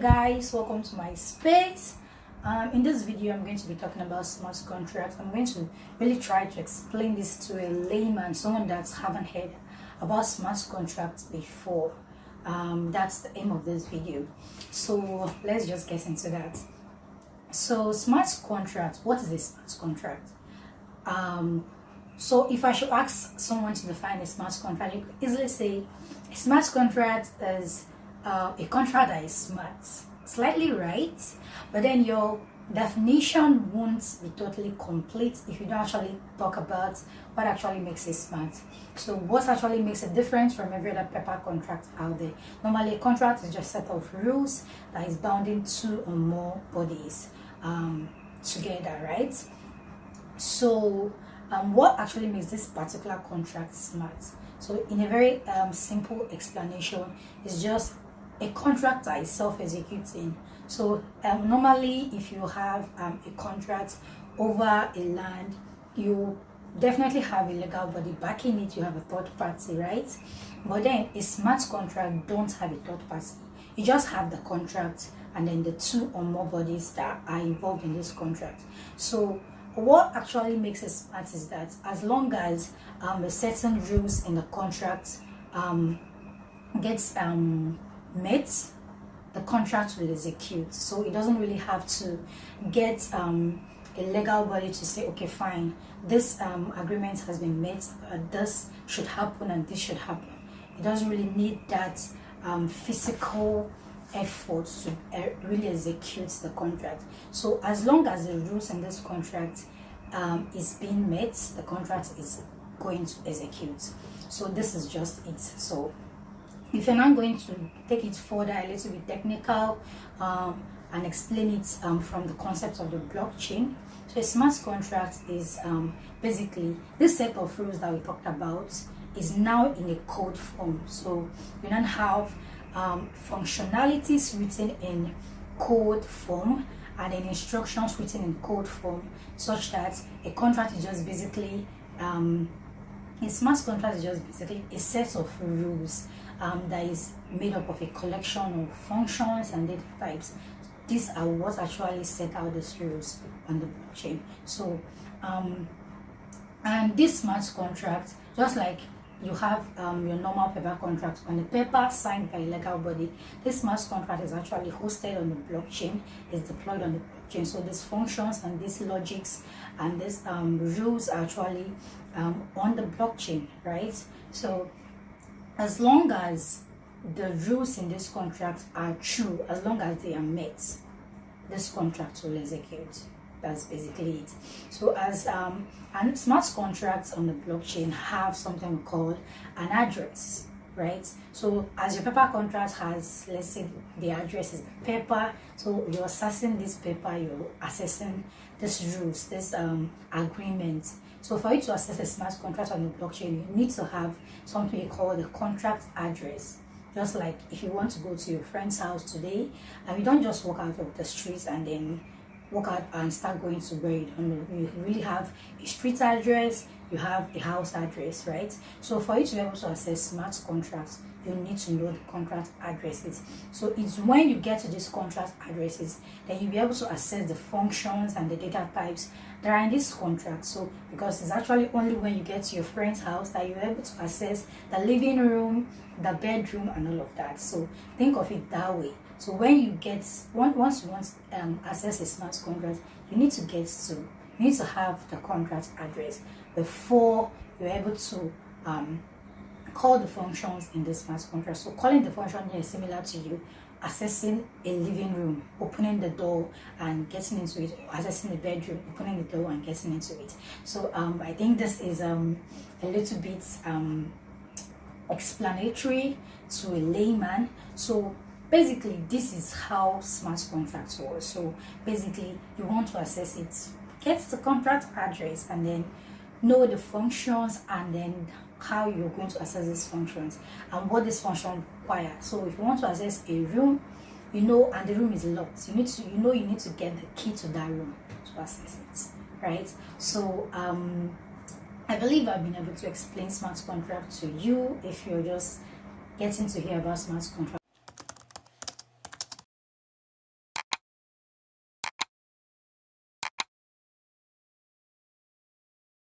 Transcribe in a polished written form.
guys, welcome to my space. In this video I'm going to be talking about smart contracts. I'm going to really try to explain this to a layman, someone that haven't heard about smart contracts before. That's the aim of this video, so let's just get into that. So smart contract, what is a smart contract? So if I should ask someone to define a smart contract, you could easily say a smart contract is a contract that is smart, slightly right, but then your definition won't be totally complete if you don't actually talk about what actually makes it smart. So what actually makes it different from every other paper contract out there? Normally a contract is just a set of rules that is bounding two or more bodies together, right? So what actually makes this particular contract smart? So in a very simple explanation, it's just a contract that is self-executing. So normally if you have a contract over a land, you definitely have a legal body backing it, you have a third party, right? But then a smart contract don't have a third party. You just have the contract and then the two or more bodies that are involved in this contract. So what actually makes it smart is that as long as a certain rules in the contract gets met, the contract will execute. So it doesn't really have to get a legal body to say, okay, fine, this agreement has been met, this should happen and this should happen. It doesn't really need that physical effort to really execute the contract. So as long as the rules in this contract is being met, the contract is going to execute. So this is just it. So if you're not going to take it further, a little bit technical, and explain it from the concept of the blockchain. So a smart contract is basically this set of rules that we talked about is now in a code form. So you don't have functionalities written in code form and then instructions written in code form, such that a contract is just basically a smart contract is just basically a set of rules that is made up of a collection of functions and data types. These are what actually set out these rules on the blockchain. So and this smart contract, just like you have your normal paper contract on the paper signed by a legal body, this smart contract is actually hosted on the blockchain, is deployed on the blockchain. So these functions and these logics and these rules are actually on the blockchain, right? So as long as the rules in this contract are true, as long as they are met, this contract will execute. That's basically it. So as and smart contracts on the blockchain have something we call an address, right? So as your paper contract has, let's say the address is the paper, so you're accessing this paper, you're accessing this rules, this agreement. So for you to access a smart contract on the blockchain, you need to have something you call the contract address. Just like if you want to go to your friend's house today, and you don't just walk out of the streets and then walk out and start going to where you don't know. You really have a street address, you have a house address, right? So for you to be able to access smart contracts, you need to know the contract addresses. So it's when you get to these contract addresses that you'll be able to access the functions and the data types that are in this contract. So because it's actually only when you get to your friend's house that you're able to access the living room, the bedroom, and all of that. So think of it that way. So when you get once you want access a smart contract, you need to have the contract address before you're able to call the functions in the smart contract. So calling the function here is similar to you accessing a living room, opening the door and getting into it, or accessing the bedroom, opening the door and getting into it. So I think this is a little bit explanatory to a layman. So basically this is how smart contracts work. So basically you want to access it, get the contract address and then know the functions and then how you're going to access these functions and what this function requires. So if you want to access a room, you know, and the room is locked, you need to get the key to that room to access it, right? So I believe I've been able to explain smart contract to you if you're just getting to hear about smart contract.